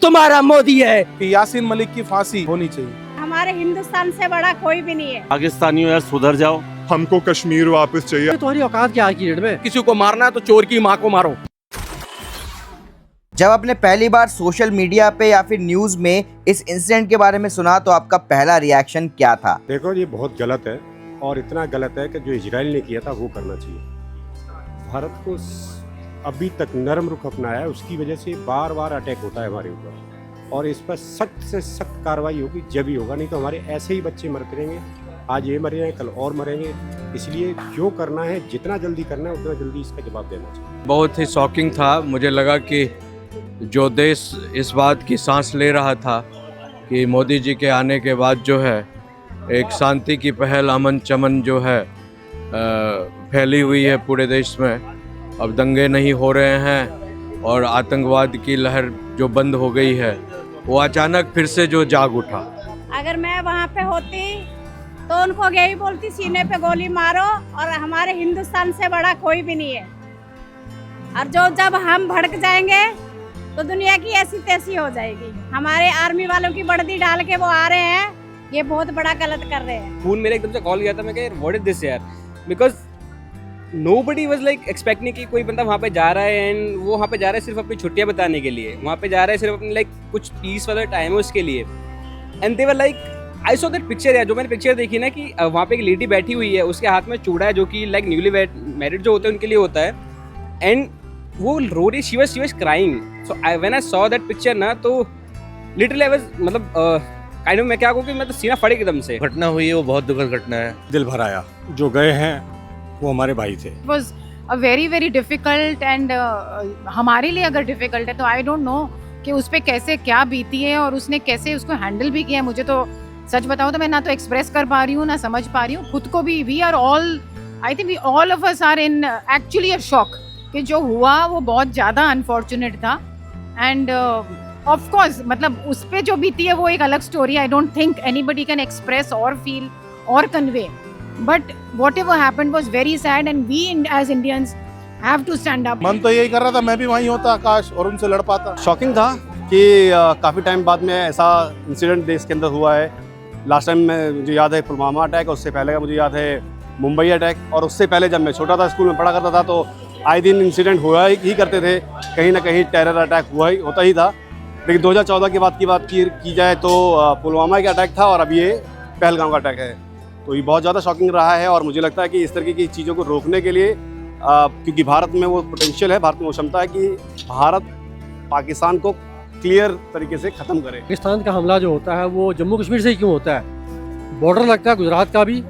तुम्हारा मोदी है। कि यासीन मलिक की फांसी होनी चाहिए। हमारे हिंदुस्तान से बड़ा कोई भी नहीं है। पाकिस्तानियों यार सुधर जाओ, हमको कश्मीर वापस चाहिए। तुम्हारी औकात क्या है की डेट में? किसी को मारना है तो चोर की माँ को मारो। जब आपने पहली बार सोशल मीडिया पे या फिर न्यूज़ में इस इंसिडेंट के बारे में सुना तो आपका पहला रिएक्शन क्या था? देखो ये बहुत गलत है और इतना गलत है कि जो इजराइल ने किया था वो करना चाहिए। भारत को अभी तक नरम रुख अपनाया है, उसकी वजह से बार बार अटैक होता है हमारे ऊपर और इस पर सख्त से सख्त कार्रवाई होगी जब ही होगा, नहीं तो हमारे ऐसे ही बच्चे मरते रहेंगे। आज ये मरे हैं, कल और मरेंगे। इसलिए जो करना है जितना जल्दी करना है उतना जल्दी इसका जवाब देना चाहिए। बहुत ही शॉकिंग था। मुझे लगा कि जो देश इस बात की सांस ले रहा था कि मोदी जी के आने के बाद जो है एक शांति की पहल, अमन चमन जो है फैली हुई है पूरे देश में, अब दंगे नहीं हो रहे हैं और आतंकवाद की लहर जो बंद हो गई है वो अचानक फिर से जो जाग उठा। अगर मैं वहाँ पे होती तो उनको यही बोलती, सीने पे गोली मारो और हमारे हिंदुस्तान से बड़ा कोई भी नहीं है। और जब हम भड़क जाएंगे तो दुनिया की ऐसी तैसी हो जाएगी। हमारे आर्मी वालों की वर्दी डाल के वो आ रहे हैं, ये बहुत बड़ा गलत कर रहे हैं। खून मेरे एकदम से कॉल गया था, मैं कह व्हाट इज दिस यार, because nobody was like expecting कि कोई बंदा वहाँ पे जा रहा है एंड वो वहाँ पे जा रहा है सिर्फ अपनी छुट्टियाँ बताने के लिए, वहाँ पे जा रहा है सिर्फ अपनी लाइक कुछ पीस वाला टाइम है उसके लिए। And they were like, I saw that picture यार, जो मैंने पिक्चर देखी ना कि वहाँ पे एक लेडी बैठी हुई है, उसके हाथ में चूड़ा है जो कि लाइक न्यूली मैरिड जो होते हैं उनके लिए होता है, एंड वो रो रही, she was crying. So when I saw that picture ना तो लिटरली आई वाज मतलब काइंड ऑफ, मैं क्या कहूँ कि मैं तो सीना फट एकदम से। घटना हुई है वो बहुत दुखद घटना है, दिल भर आया। जो गए हैं वो हमारे भाई थे। It was a very very difficult and हमारे लिए अगर डिफिकल्ट है तो आई डोंट नो कि उस पर कैसे क्या बीती है और उसने कैसे उसको हैंडल भी किया है। मुझे तो सच बताऊँ तो मैं ना तो एक्सप्रेस कर पा रही हूँ ना समझ पा रही हूँ खुद को भी। We are all, I think we all of us are in actually a shock कि जो हुआ वो बहुत ज़्यादा अनफॉर्चुनेट था। एंड ऑफ कोर्स मतलब उस पर जो बीती है वो एक अलग story. I don't think anybody can express और फील और convey, but whatever happened was very sad and we as Indians have to stand up. मन तो यही कर रहा था मैं भी वहीं होता आकाश और उनसे लड़ पाता। शॉकिंग था कि काफ़ी टाइम बाद में ऐसा इंसिडेंट देश के अंदर हुआ है। लास्ट टाइम मुझे याद है पुलवामा अटैक, उससे पहले का मुझे याद है मुंबई अटैक, और उससे पहले जब मैं छोटा था स्कूल में पढ़ा करता था तो आए दिन इंसिडेंट हुआ ही करते थे, कहीं ना कहीं टेरर अटैक होता ही था। लेकिन 2014 की बात की जाए तो पुलवामा का अटैक था और अब ये पहलगाम का अटैक है, तो ये बहुत ज़्यादा शॉकिंग रहा है। और मुझे लगता है कि इस तरीके की चीज़ों को रोकने के लिए क्योंकि भारत में वो पोटेंशियल है, भारत में वो क्षमता है कि भारत पाकिस्तान को क्लियर तरीके से ख़त्म करे। पाकिस्तान का हमला जो होता है वो जम्मू कश्मीर से ही क्यों होता है? बॉर्डर लगता है गुजरात का भी,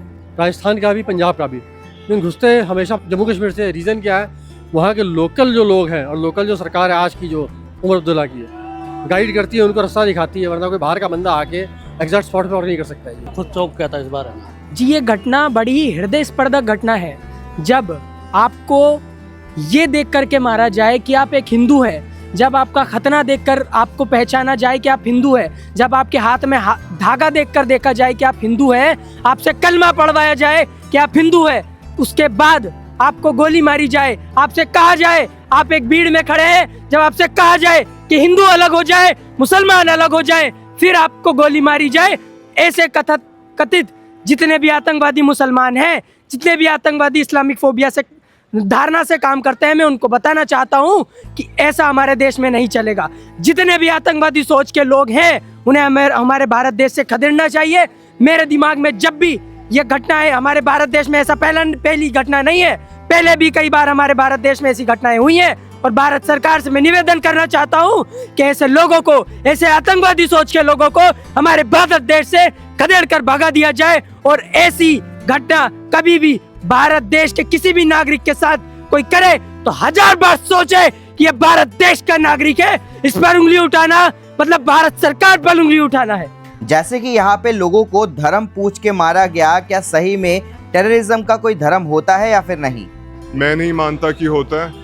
राजस्थान का भी, पंजाब का भी, लेकिन घुसते हमेशा जम्मू कश्मीर से। रीज़न क्या है? वहाँ के लोकल जो लोग हैं और लोकल जो सरकार है आज की, जो उमर अब्दुल्ला की है, गाइड करती है, उनको रास्ता दिखाती है, वरना कोई बाहर का बंदा आके एग्जैक्ट स्पॉट पर और नहीं कर सकता है। खुद चौंक क्या था इस बार जी, ये घटना बड़ी ही हृदय स्पर्धक घटना है। जब आपको ये देख करके मारा जाए कि आप एक हिंदू है, जब आपका खतना देखकर आपको पहचाना जाए कि आप हिंदू है, जब आपके हाथ में धागा देखकर देखा जाए कि आप हिंदू हैं, आपसे कलमा पढ़वाया जाए कि आप हिंदू है, उसके बाद आपको गोली मारी जाए, आपसे कहा जाए आप एक भीड़ में खड़े हैं, जब आपसे कहा जाए कि हिंदू अलग हो जाए, मुसलमान अलग हो जाए, फिर आपको गोली मारी जाए। ऐसे कथित जितने भी आतंकवादी मुसलमान हैं, जितने भी आतंकवादी इस्लामिक फोबिया से धारणा से काम करते हैं, मैं उनको बताना चाहता हूं कि ऐसा हमारे देश में नहीं चलेगा। जितने भी आतंकवादी सोच के लोग हैं उन्हें हमारे भारत देश से खदेड़ना चाहिए। मेरे दिमाग में जब भी ये घटना है, हमारे भारत देश में ऐसा पहली घटना नहीं है, पहले भी कई बार हमारे भारत देश में ऐसी घटनाएं हुई हैं। और भारत सरकार से मैं निवेदन करना चाहता हूं कि ऐसे लोगों को, ऐसे आतंकवादी सोच के लोगों को हमारे भारत देश से खदेड़ कर भगा दिया जाए और ऐसी घटना कभी भी भारत देश के किसी भी नागरिक के साथ कोई करे तो 1000 बार सोचे कि ये भारत देश का नागरिक है। इस पर उंगली उठाना मतलब भारत सरकार पर उंगली उठाना है। जैसे कि यहाँ पे लोगों को धर्म पूछ के मारा गया, क्या सही में टेररिज्म का कोई धर्म होता है या फिर नहीं? मैं नहीं मानता कि होता है,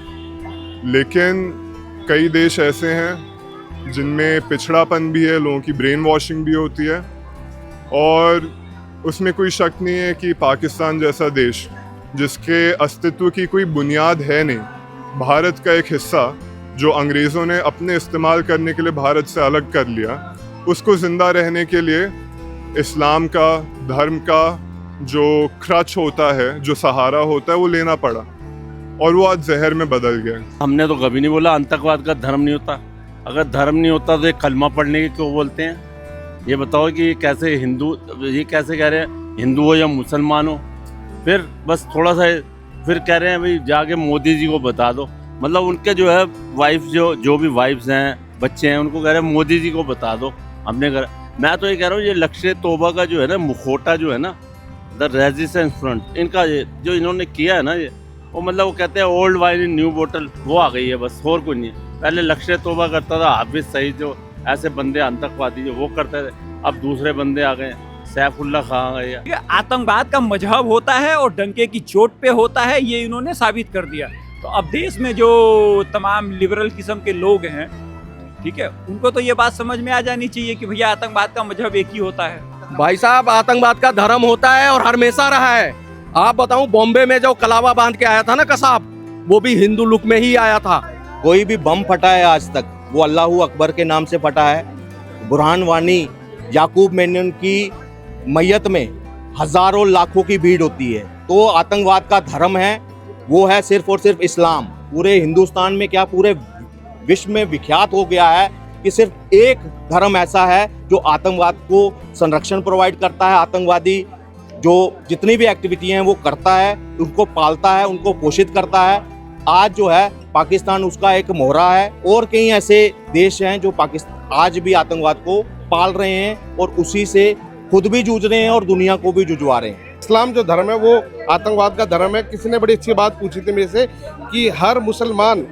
लेकिन कई देश ऐसे हैं जिनमें पिछड़ापन भी है, लोगों की ब्रेन वॉशिंग भी होती है, और उसमें कोई शक नहीं है कि पाकिस्तान जैसा देश जिसके अस्तित्व की कोई बुनियाद है नहीं, भारत का एक हिस्सा, जो अंग्रेज़ों ने अपने इस्तेमाल करने के लिए भारत से अलग कर लिया, उसको ज़िंदा रहने के लिए इस्लाम का, धर्म का जो क्रच होता है, जो सहारा होता है, वो लेना पड़ा और वो आज जहर में बदल गया। हमने तो कभी नहीं बोला आतंकवाद का धर्म नहीं होता। अगर धर्म नहीं होता तो ये कलमा पढ़ने की क्यों बोलते हैं? ये बताओ कि कैसे हिंदू, ये कैसे कह रहे हैं हिंदू हो या मुसलमान हो? फिर बस थोड़ा सा फिर कह रहे हैं भाई जाके मोदी जी को बता दो। मतलब उनके जो है वाइफ, जो भी वाइफ्स हैं, बच्चे हैं, उनको कह रहे हैं मोदी जी को बता दो हमने कर। मैं तो ये कह रहा हूँ ये लश्कर तौबा का जो है ना मुखौटा जो है ना, द रेजिस्टेंस फ्रंट, इनका ये जो इन्होंने किया है ना, ये वो मतलब वो कहते हैं ओल्ड वाइन इन न्यू बोतल, वो आ गई है बस, और कुछ नहीं है। पहले लश्कर तौबा करता था हाफिज सईद, जो ऐसे बंदे आतंकवादी जो वो करते थे, अब दूसरे बंदे आ गए, सैफुल्ला खां आ गए। ये आतंकवाद का मजहब होता है और डंके की चोट पे होता है, ये इन्होंने साबित कर दिया। तो अब देश में जो तमाम लिबरल किस्म के लोग हैं, ठीक है, उनको तो ये बात समझ में आ जानी चाहिए कि भैया आतंकवाद का मजहब एक ही होता है। भाई साहब, आतंकवाद का धर्म होता है और हमेशा रहा है। आप बताऊं, बॉम्बे में जो कलावा बांध के आया था ना कसाब, वो भी हिंदू लुक में ही आया था। कोई भी बम फटा है आज तक, वो अल्लाहू अकबर के नाम से फटा है। बुरहान वानी, याकूब मेनन की मैयत में हजारों लाखों की भीड़ होती है। तो आतंकवाद का धर्म है वो है सिर्फ और सिर्फ इस्लाम। पूरे हिंदुस्तान में क्या पूरे विश्व में विख्यात हो गया है कि सिर्फ एक धर्म ऐसा है जो आतंकवाद को संरक्षण प्रोवाइड करता है। आतंकवादी जो जितनी भी एक्टिविटी हैं वो करता है, उनको पालता है, उनको पोषित करता है। आज जो है पाकिस्तान उसका एक मोहरा है और कई ऐसे देश हैं जो पाकिस्तान आज भी आतंकवाद को पाल रहे हैं और उसी से खुद भी जूझ रहे हैं और दुनिया को भी जुझवा रहे हैं। इस्लाम जो धर्म है वो आतंकवाद का धर्म है। किसी ने बड़ी अच्छी बात पूछी थी मेरे से कि हर मुसलमान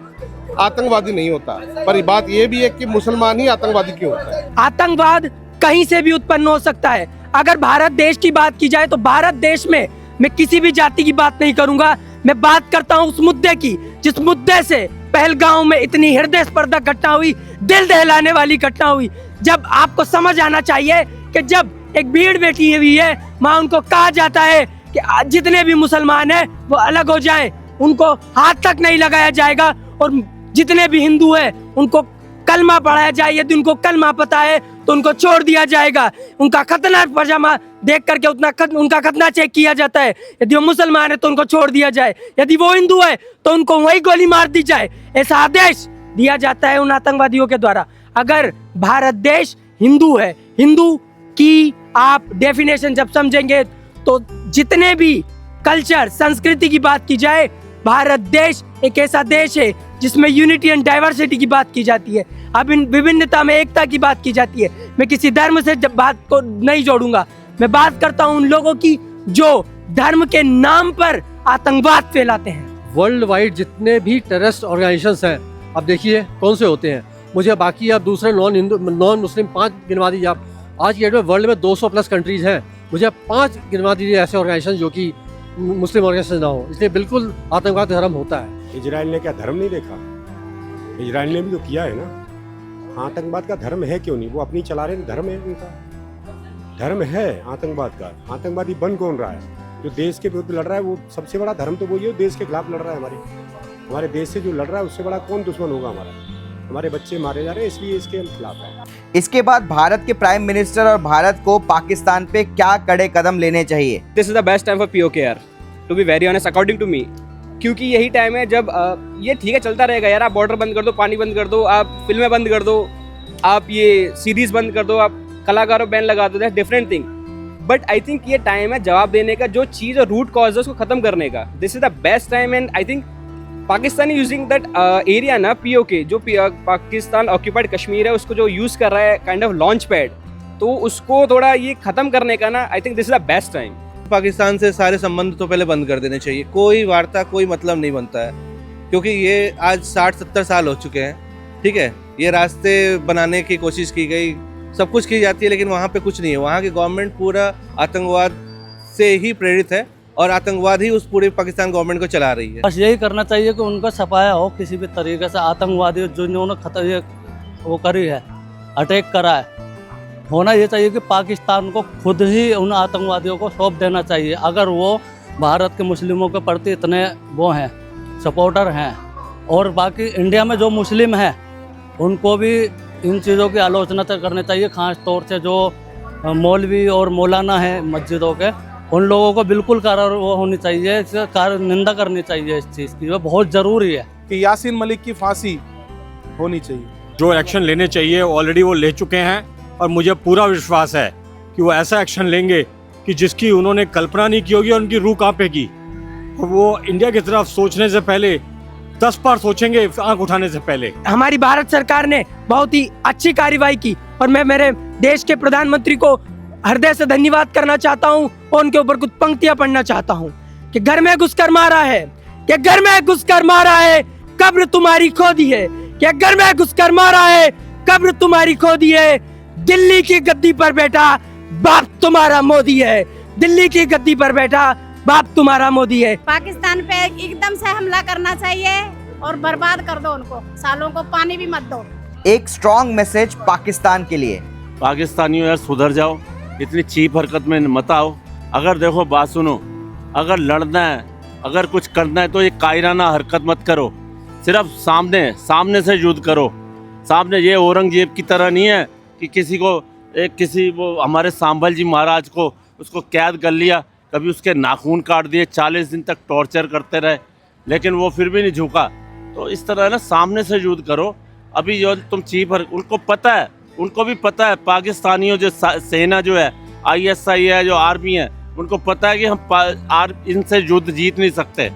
आतंकवादी नहीं होता, पर बात ये भी है कि मुसलमान ही आतंकवादी क्यों होता है। आतंकवाद कहीं से भी उत्पन्न हो सकता है। अगर भारत देश की बात की जाए तो भारत देश में मैं किसी भी जाति की बात नहीं करूंगा, मैं बात करता हूं उस मुद्दे की जिस मुद्दे से पहलगांव में इतनी हृदयस्पर्धक घटना हुई, दिल दहलाने वाली घटना हुई। जब आपको समझ आना चाहिए कि जब एक भीड़ बैठी हुई है, वहाँ उनको कहा जाता है कि जितने भी मुसलमान हैं वो अलग हो जाएं, उनको हाथ तक नहीं लगाया जाएगा, और जितने भी हिंदू हैं उनको कलमा पढ़ाया जाए। यदि उनको कलमा पता है तो उनको छोड़ दिया जाएगा। उनका खतना पजामा देख करके उनका खतना चेक किया जाता है। यदि वो मुसलमान है तो उनको छोड़ दिया जाए, यदि वो हिंदू है तो उनको वही गोली मार दी जाए। ऐसा आदेश दिया जाता है उन आतंकवादियों के द्वारा। अगर भारत देश हिंदू है, हिंदू की आप डेफिनेशन जब समझेंगे तो जितने भी कल्चर, संस्कृति की बात की जाए, भारत देश एक ऐसा देश है जिसमें यूनिटी एंड डाइवर्सिटी की बात की जाती है। अब इन विभिन्नता में एकता की बात की जाती है। मैं किसी धर्म से जब बात को नहीं जोड़ूंगा, मैं बात करता हूं उन लोगों की जो धर्म के नाम पर आतंकवाद फैलाते हैं। वर्ल्ड वाइड जितने भी टेररिस्ट ऑर्गेनाइजेशंस हैं, अब देखिए कौन से होते हैं। मुझे बाकी आप दूसरे नॉन मुस्लिम 5 गिनवा दीजिए। आप आज की डेट में वर्ल्ड में 200 प्लस कंट्रीज हैं, मुझे 5 गिनवा दीजिए ऐसे ऑर्गेनाइजेशन जो कि मुस्लिम ऑर्गेनाइजेशन ना हो। इसलिए बिल्कुल आतंकवाद धर्म होता है। इजराइल ने क्या धर्म नहीं देखा? इजराइल ने भी तो किया है ना। आतंकवाद का धर्म है क्यों नहीं? वो अपनी चला रहे हैं, धर्म है उनका, धर्म है आतंकवाद का। आतंकवादी बन कौन रहा है? जो देश के विरुद्ध लड़ रहा है, वो सबसे बड़ा धर्म तो वही है, देश के खिलाफ लड़ रहा है। हमारे देश से जो लड़ रहा है उससे बड़ा कौन दुश्मन होगा हमारा? हमारे बच्चे मारे जा रहे हैं, इसलिए इसके हम खिलाफ हैं। इसके बाद भारत के प्राइम मिनिस्टर और भारत को पाकिस्तान पे क्या कड़े कदम लेने चाहिए? This is the best time for POK to be very honest according to me, क्योंकि यही टाइम है जब ये ठीक है चलता रहेगा यार। आप बॉर्डर बंद कर दो, पानी बंद कर दो, आप फिल्में बंद कर दो, आप ये सीरीज बंद कर दो, आप कलाकारों बैन लगा दो, that's different thing. But I think ये टाइम है जवाब देने का, जो चीज़ और रूट कॉज है उसको खत्म करने का। This is the best time and I think Pakistan using that area ना POK, जो पाकिस्तान ऑक्यूपाइड कश्मीर है, उसको जो यूज़ कर रहा है काइंड ऑफ लॉन्च पैड, तो उसको थोड़ा ये ख़त्म करने का ना, I think this is the best time. Pakistan से सारे संबंध तो पहले बंद कर देने चाहिए। कोई वार्ता, कोई मतलब नहीं बनता है, क्योंकि ये आज 60-70 साल हो चुके हैं। ठीक है, ये रास्ते बनाने की कोशिश की गई, सब कुछ की जाती है, लेकिन वहाँ पे कुछ नहीं है। वहाँ की गवर्नमेंट पूरा आतंकवाद से ही प्रेरित है और आतंकवाद ही उस पूरे पाकिस्तान गवर्नमेंट को चला रही है। बस यही करना चाहिए कि उनका सफाया हो किसी भी तरीके से। आतंकवादी जो इन्होंने वो करी है, अटैक करा है, होना ये चाहिए कि पाकिस्तान को खुद ही उन आतंकवादियों को सौंप देना चाहिए। अगर वो भारत के मुस्लिमों के प्रति इतने वो हैं, सपोर्टर हैं, और बाकी इंडिया में जो मुस्लिम हैं उनको भी इन चीज़ों की आलोचना करनी चाहिए, खास तौर से जो मौलवी और मौलाना हैं मस्जिदों के, उन लोगों को बिल्कुल कार्रवाई होनी चाहिए, निंदा करनी चाहिए इस चीज़ की, वो बहुत ज़रूरी है कि यासीन मलिक की फांसी होनी चाहिए। जो एक्शन लेने चाहिए ऑलरेडी वो ले चुके हैं और मुझे पूरा विश्वास है कि वो ऐसा एक्शन लेंगे कि जिसकी उन्होंने कल्पना नहीं की होगी और उनकी रूह कांपेगी। और वो इंडिया की तरफ सोचने से पहले 10 बार सोचेंगे आंख उठाने से पहले। हमारी भारत सरकार ने बहुत ही अच्छी कार्रवाई की और मैं मेरे देश के प्रधानमंत्री को हृदय से धन्यवाद करना चाहता हूं और उनके ऊपर कुछ पंक्तियां पढ़ना चाहता हूं कि घर में घुसकर मारा है, कि घर में घुसकर मारा है, कब्र तुम्हारी खोदी है, कि घर में घुसकर मारा है, कब्र तुम्हारी खोदी है, दिल्ली की गद्दी पर बैठा बाप तुम्हारा मोदी है, दिल्ली की गद्दी पर बैठा बाप तुम्हारा मोदी है। पाकिस्तान पे एकदम से हमला करना चाहिए और बर्बाद कर दो उनको, सालों को पानी भी मत दो। एक स्ट्रॉन्ग मैसेज पाकिस्तान के लिए। पाकिस्तानियों यार सुधर जाओ, इतनी चीप हरकत में मत आओ। अगर देखो बात सुनो, अगर लड़ना है, अगर कुछ करना है तो ये कायराना हरकत मत करो, सिर्फ सामने से युद्ध करो। सामने ये औरंगजेब की तरह नहीं है कि किसी वो हमारे सांभल जी महाराज को उसको कैद कर लिया, कभी उसके नाखून काट दिए, 40 दिन तक टॉर्चर करते रहे, लेकिन वो फिर भी नहीं झुका। तो इस तरह ना सामने से युद्ध करो। अभी जो तुम उनको पता है, उनको भी पता है, पाकिस्तानियों जो सेना जो है, ISI है, जो आर्मी है, उनको पता है कि हम इनसे युद्ध जीत नहीं सकते।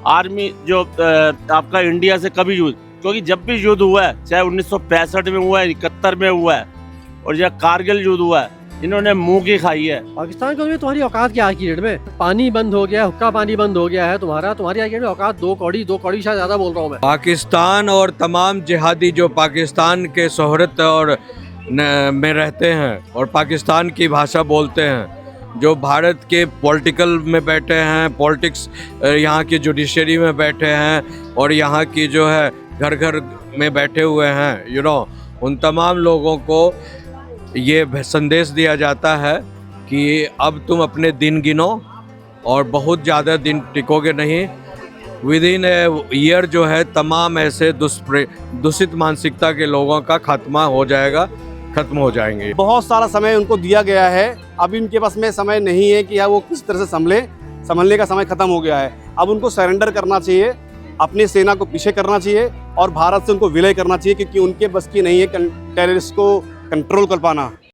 आर्मी जो आपका इंडिया से कभी युद्ध, क्योंकि जब भी युद्ध हुआ है, चाहे 1965 में हुआ है, 71 में हुआ है और या कारगिल युद्ध हुआ है, इन्होंने मुंह की खाई है। पाकिस्तान को तुम्हारी औकात क्या है की डेट में? पानी बंद हो गया, हुक्का पानी बंद हो गया है तुम्हारी आज में औकात 2 कौड़ी शायद ज़्यादा बोल रहा हूँ मैं। पाकिस्तान और तमाम जिहादी जो पाकिस्तान के शोहरत और में रहते हैं और पाकिस्तान की भाषा बोलते हैं, जो भारत के पॉलिटिकल में बैठे हैं, पॉलिटिक्स यहाँ की जुडिशरी में बैठे हैं और यहाँ की जो है घर घर में बैठे हुए हैं, उन तमाम लोगों को ये संदेश दिया जाता है कि अब तुम अपने दिन गिनो और बहुत ज़्यादा दिन टिकोगे नहीं। विदिन ए ईयर जो है तमाम ऐसे दूषित मानसिकता के लोगों का खात्मा हो जाएगा, खत्म हो जाएंगे। बहुत सारा समय उनको दिया गया है, अब इनके पास में समय नहीं है कि वो किस तरह से संभलने का समय खत्म हो गया है। अब उनको सरेंडर करना चाहिए, अपनी सेना को पीछे करना चाहिए और भारत से उनको विलय करना चाहिए, क्योंकि उनके बस की नहीं है टेररिस्ट को कंट्रोल कर पाना।